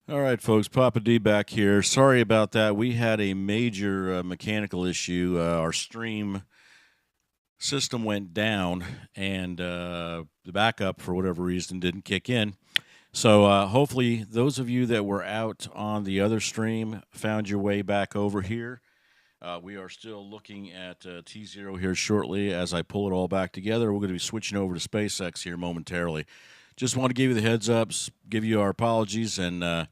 All right, folks, Papa D back here. Sorry about that. We had a major mechanical issue. Our stream system went down, and the backup, for whatever reason, didn't kick in. So hopefully, those of you that were out on the other stream found your way back over here. We are still looking at T0 here shortly as I pull it all back together. We're going to be switching over to SpaceX here momentarily. Just want to give you the heads up, give you our apologies, and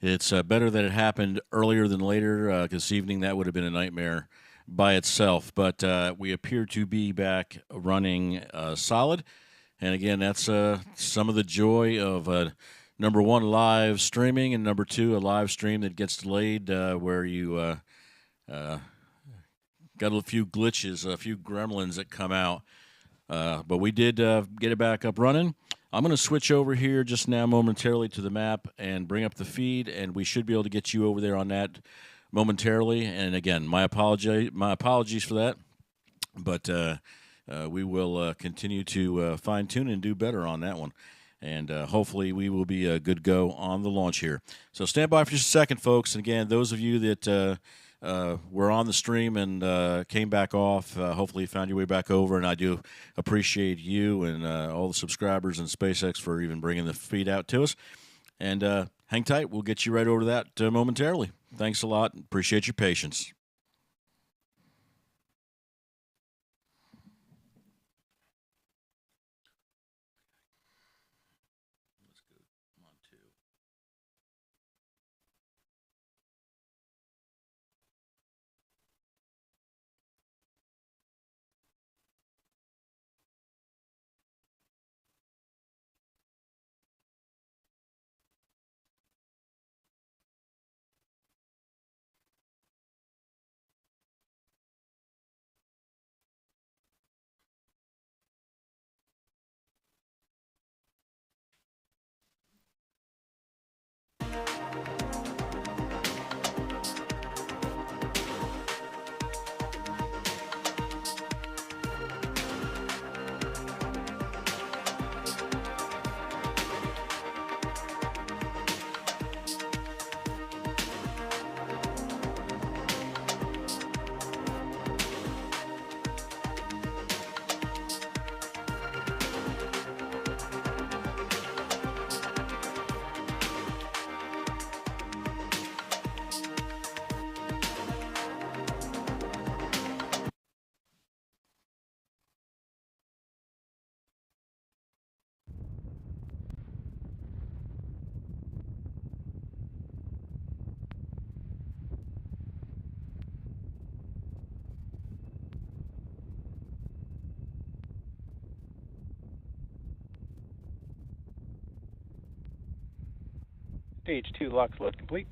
it's better that it happened earlier than later. This evening, that would have been a nightmare by itself. But we appear to be back running solid. And again, that's some of the joy of number one, live streaming, and number two, a live stream that gets delayed where you got a few glitches, a few gremlins that come out. But we did get it back up running. I'm going to switch over here just now momentarily to the map and bring up the feed, and we should be able to get you over there on that momentarily. And again, my apologies for that, but we will continue to fine-tune and do better on that one. And hopefully we will be a good go on the launch here. So stand by for just a second, folks. And again, those of you that were on the stream and came back off. Hopefully, you found your way back over, and I do appreciate you and all the subscribers and SpaceX for even bringing the feed out to us. And hang tight; we'll get you right over to that momentarily. Thanks a lot. Appreciate your patience. Stage 2 locks load complete.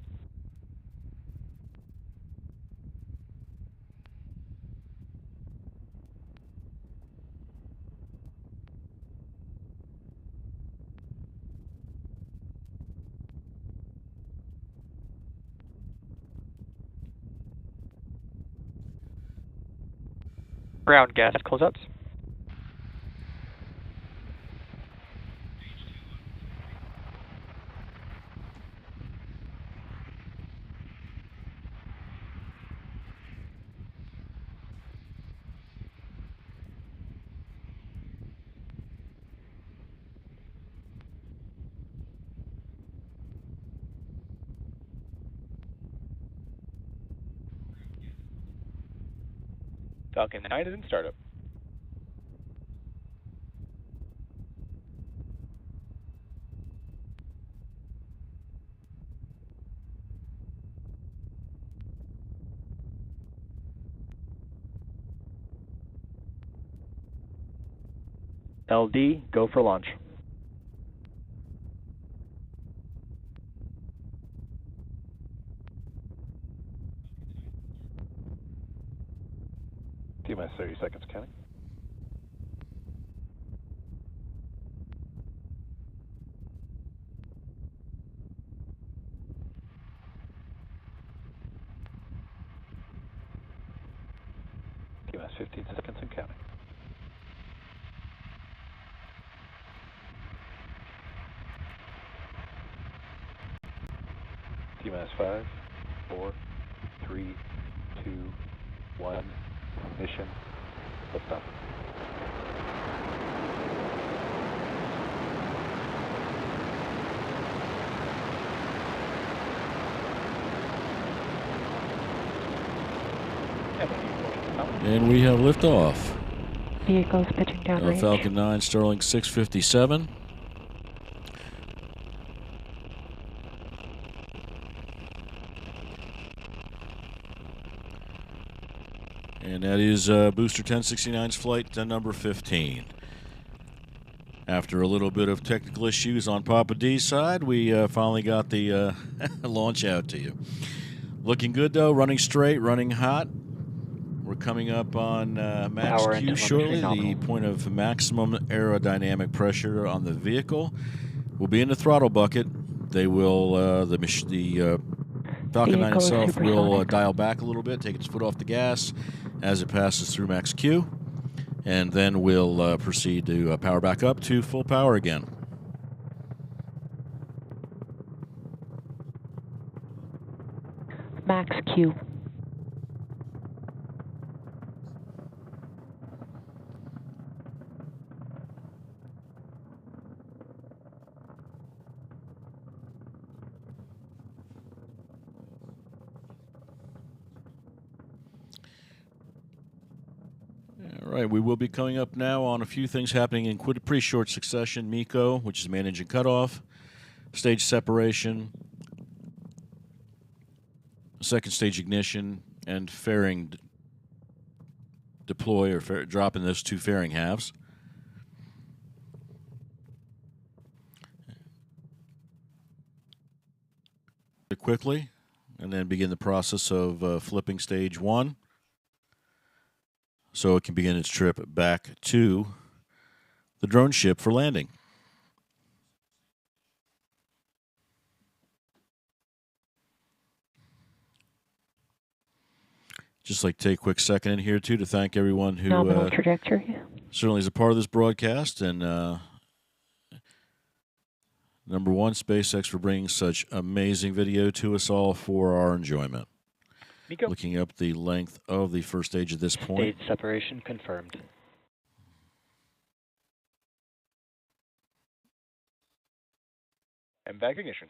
Ground gas closeouts. Falcon 9 is in startup. LD, go for launch. T-minus 30 seconds counting. T-minus 15 seconds and counting. T-minus 5, 4, 3, 2, 1. Ignition. Liftoff. And we have liftoff. Vehicles pitching downrange. Falcon 9, Starlink 657. And that is Booster 1069's flight number 15. After a little bit of technical issues on Papa D's side, we finally got the launch out to you. Looking good, though. Running straight, running hot. We're coming up on max Power Q and shortly, telemetry the nominal. point of maximum aerodynamic pressure on the vehicle. Will be in the throttle bucket. They will, the Falcon 9 Vehicle is itself will supersonic. dial back a little bit, take its foot off the gas as it passes through max Q, and then we'll proceed to power back up to full power again. Max Q. All right, we will be coming up now on a few things happening in pretty short succession. MECO, which is main engine cutoff, stage separation, second stage ignition, and fairing deploy or drop in those two fairing halves. Quickly, and then begin the process of flipping stage 1. So it can begin its trip back to the drone ship for landing. Just like to take a quick second in here, too, to thank everyone who Nominal trajectory. certainly is a part of this broadcast. And number one, SpaceX for bringing such amazing video to us all for our enjoyment. MECO. Looking up the length of the first stage at this point. Stage separation confirmed. And back ignition.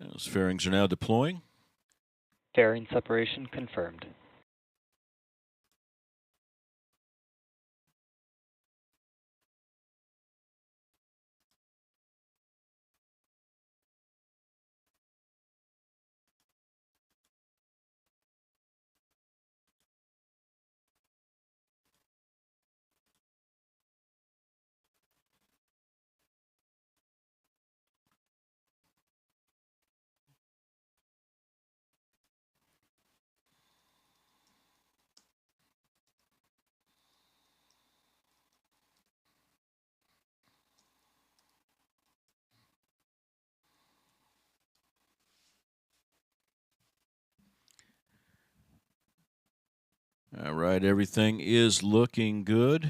Those fairings are now deploying. Fairing separation confirmed. All right, everything is looking good.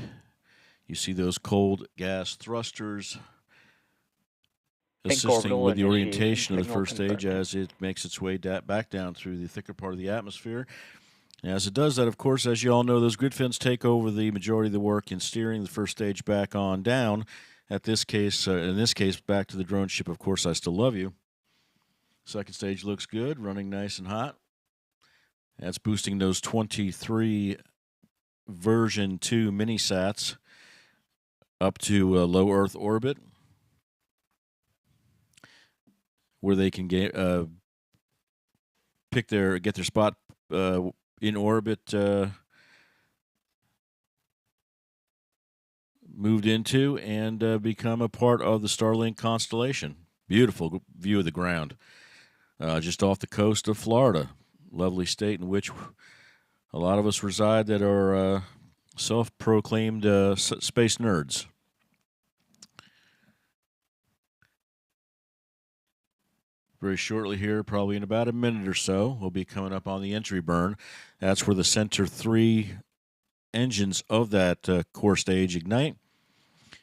You see those cold gas thrusters Think assisting orbital with the initiation orientation of the signal first stage confirmed. as it makes its way back down through the thicker part of the atmosphere. And as it does that, of course, as you all know, those grid fins take over the majority of the work in steering the first stage back on down. In this case, back to the drone ship, of course, I Still Love You. Second stage looks good, running nice and hot. That's boosting those 23 version 2 mini-sats up to low Earth orbit, where they can get their spot in orbit moved into and become a part of the Starlink constellation. Beautiful view of the ground, just off the coast of Florida. Lovely state in which a lot of us reside that are self-proclaimed space nerds. Very shortly here, probably in about a minute or so, we'll be coming up on the entry burn. That's where the center 3 engines of that core stage ignite.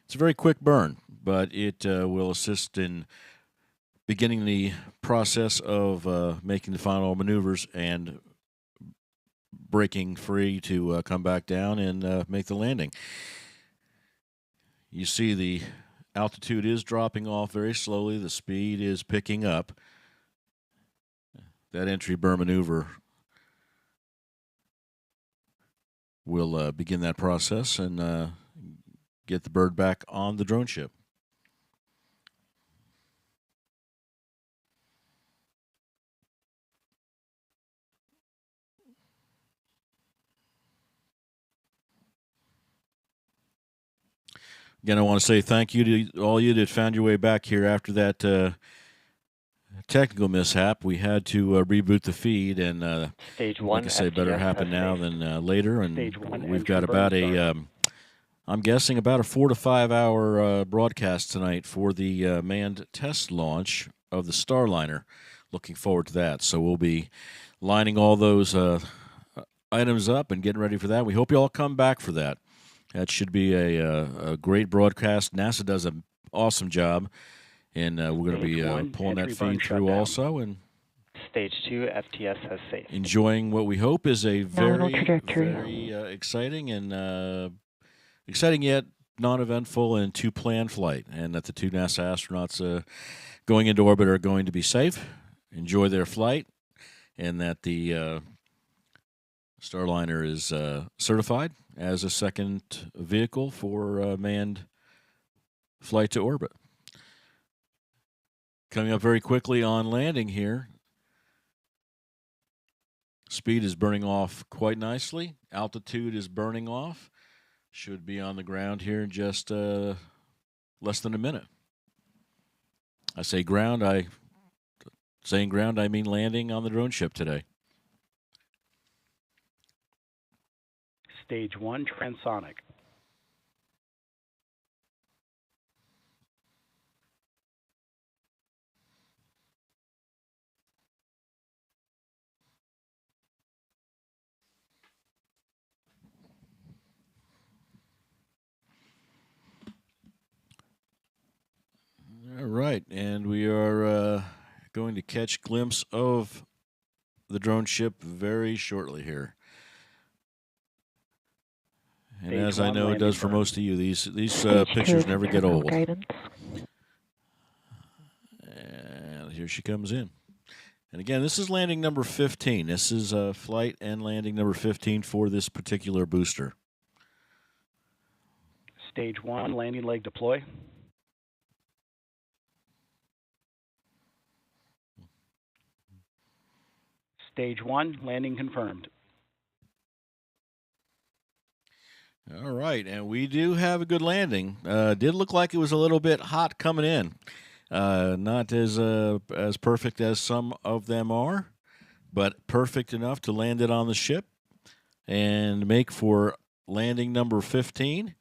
It's a very quick burn, but it will assist in beginning the process of making the final maneuvers and breaking free to come back down and make the landing. You see the altitude is dropping off very slowly. The speed is picking up. That entry burn maneuver will begin that process and get the bird back on the drone ship. Again, I want to say thank you to all you that found your way back here after that technical mishap. We had to reboot the feed, and Stage 1, like I say, better happen now than later. And we've got about I'm guessing about a 4 to 5 hour broadcast tonight for the manned test launch of the Starliner. Looking forward to that. So we'll be lining all those items up and getting ready for that. We hope you all come back for that. That should be a great broadcast. NASA does an awesome job, and we're going to be pulling that feed through also and Stage 2, FTS has safe. enjoying what we hope is a Nominal very, trajectory. very exciting and exciting yet non-eventful and to-plan flight, and that the 2 NASA astronauts going into orbit are going to be safe, enjoy their flight, and that the Starliner is certified as a second vehicle for manned flight to orbit. Coming up very quickly on landing here. Speed is burning off quite nicely. Altitude is burning off. Should be on the ground here in just less than a minute. I say ground, saying ground, I mean landing on the drone ship today. Stage 1, transonic. All right, and we are going to catch a glimpse of the drone ship very shortly here. And Stage as I 1 know it landing does for burn. most of you, these Stage pictures 2 never get terminal old. guidance. And here she comes in. And again, this is landing number 15. This is flight and landing number 15 for this particular booster. Stage 1, landing leg deploy. Stage 1, landing confirmed. All right, and we do have a good landing. Did look like it was a little bit hot coming in. Not as perfect as some of them are, but perfect enough to land it on the ship and make for landing number 15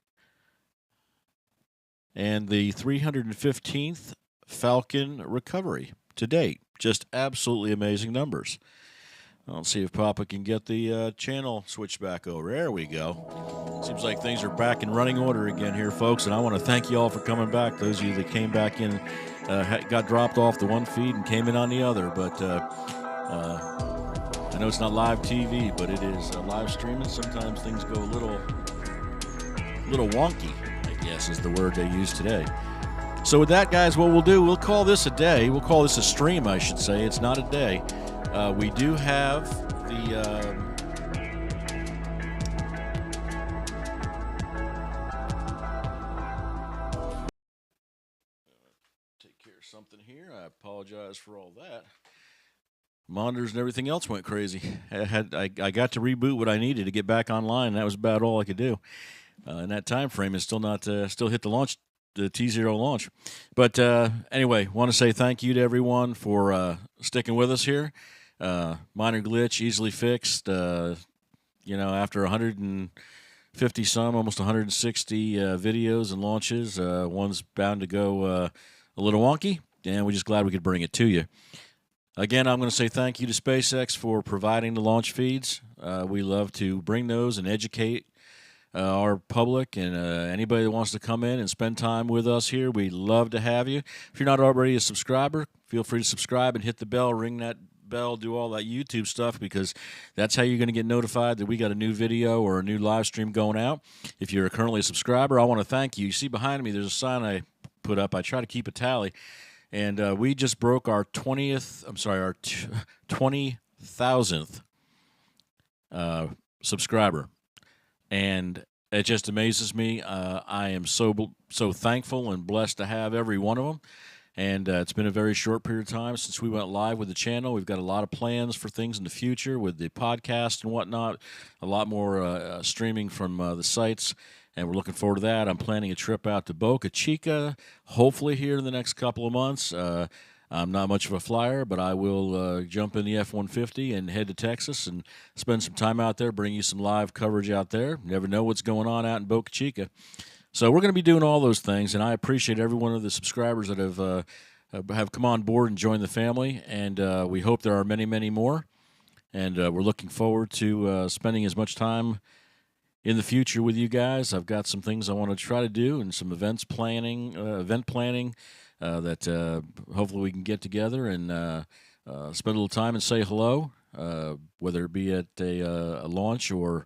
and the 315th Falcon recovery to date. Just absolutely amazing numbers. I'll see if Papa can get the channel switched back over. There we go. Seems like things are back in running order again here, folks, and I want to thank you all for coming back. Those of you that came back in, got dropped off the one feed and came in on the other, but I know it's not live TV, but it is live streaming. Sometimes things go a little wonky, I guess is the word they use today. So with that, guys, what we'll do, we'll call this a day. We'll call this a stream, I should say. It's not a day. We do have the take care of something here. I apologize for all that. Monitors and everything else went crazy. I got to reboot what I needed to get back online. That was about all I could do. In that time frame, it's still not still hit the launch. The T0 launch. But anyway, want to say thank you to everyone for sticking with us here. Minor glitch, easily fixed. After 100 and 50-some, almost 160 videos and launches. One's bound to go a little wonky, and we're just glad we could bring it to you. Again, I'm going to say thank you to SpaceX for providing the launch feeds. We love to bring those and educate our public and anybody that wants to come in and spend time with us here. We'd love to have you. If you're not already a subscriber, feel free to subscribe and hit the bell, ring that bell, do all that YouTube stuff, because that's how you're going to get notified that we got a new video or a new live stream going out. If you're currently a subscriber, I want to thank you. You see behind me, there's a sign I put up. I try to keep a tally. And we just broke our 20,000th subscriber. And it just amazes me. I am so thankful and blessed to have every one of them. And it's been a very short period of time since we went live with the channel. We've got a lot of plans for things in the future with the podcast and whatnot, a lot more streaming from the sites, and we're looking forward to that. I'm planning a trip out to Boca Chica, hopefully here in the next couple of months. I'm not much of a flyer, but I will jump in the F-150 and head to Texas and spend some time out there, bring you some live coverage out there. You never know what's going on out in Boca Chica. So we're going to be doing all those things, and I appreciate every one of the subscribers that have come on board and joined the family, and we hope there are many, many more. And we're looking forward to spending as much time in the future with you guys. I've got some things I want to try to do and some event planning that hopefully we can get together and spend a little time and say hello, whether it be at a launch or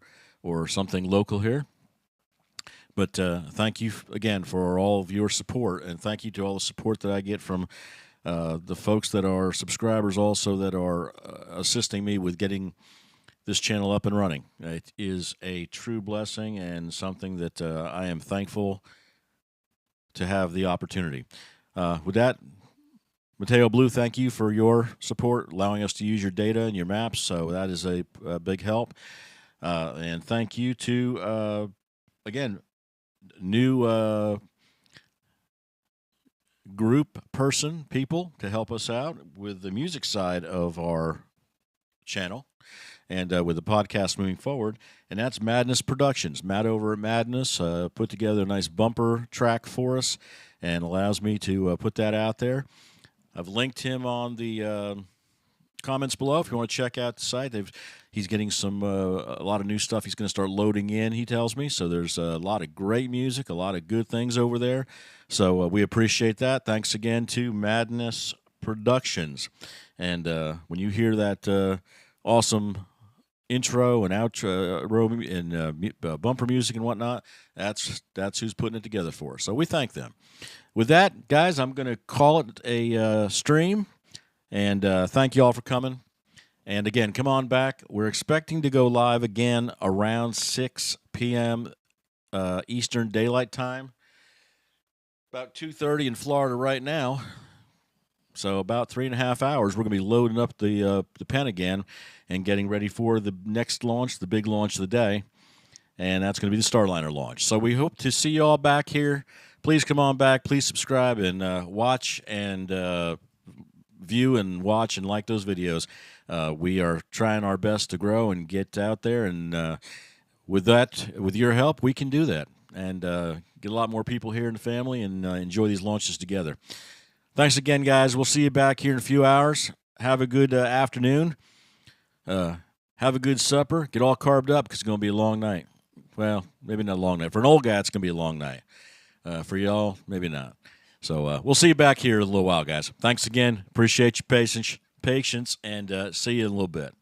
something local here. But thank you again for all of your support, and thank you to all the support that I get from the folks that are subscribers also that are assisting me with getting this channel up and running. It is a true blessing and something that I am thankful to have the opportunity. With that, meteoblue, thank you for your support, allowing us to use your data and your maps, so that is a big help. And thank you to, again, new people to help us out with the music side of our channel and with the podcast moving forward, and that's Maddness Productions. Matt over at Maddness put together a nice bumper track for us and allows me to put that out there. I've linked him on the comments below if you want to check out the site. He's getting a lot of new stuff he's going to start loading in, he tells me. So there's a lot of great music, a lot of good things over there. So we appreciate that. Thanks again to Maddness Productions. And when you hear that awesome intro and outro and bumper music and whatnot, that's who's putting it together for us. So we thank them. With that, guys, I'm going to call it a stream. And thank you all for coming. And again, come on back. We're expecting to go live again around 6 p.m. Eastern Daylight Time. About 2:30 in Florida right now. So about 3.5 hours, we're going to be loading up the pen again and getting ready for the next launch, the big launch of the day. And that's going to be the Starliner launch. So we hope to see you all back here. Please come on back. Please subscribe and watch and view and watch and like those videos. We are trying our best to grow and get out there, and with your help, we can do that and get a lot more people here in the family and enjoy these launches together. Thanks again, guys. We'll see you back here in a few hours. Have a good afternoon. Have a good supper. Get all carved up because it's going to be a long night. Well, maybe not a long night. For an old guy, it's going to be a long night. For y'all, maybe not. So we'll see you back here in a little while, guys. Thanks again. Appreciate your patience, and see you in a little bit.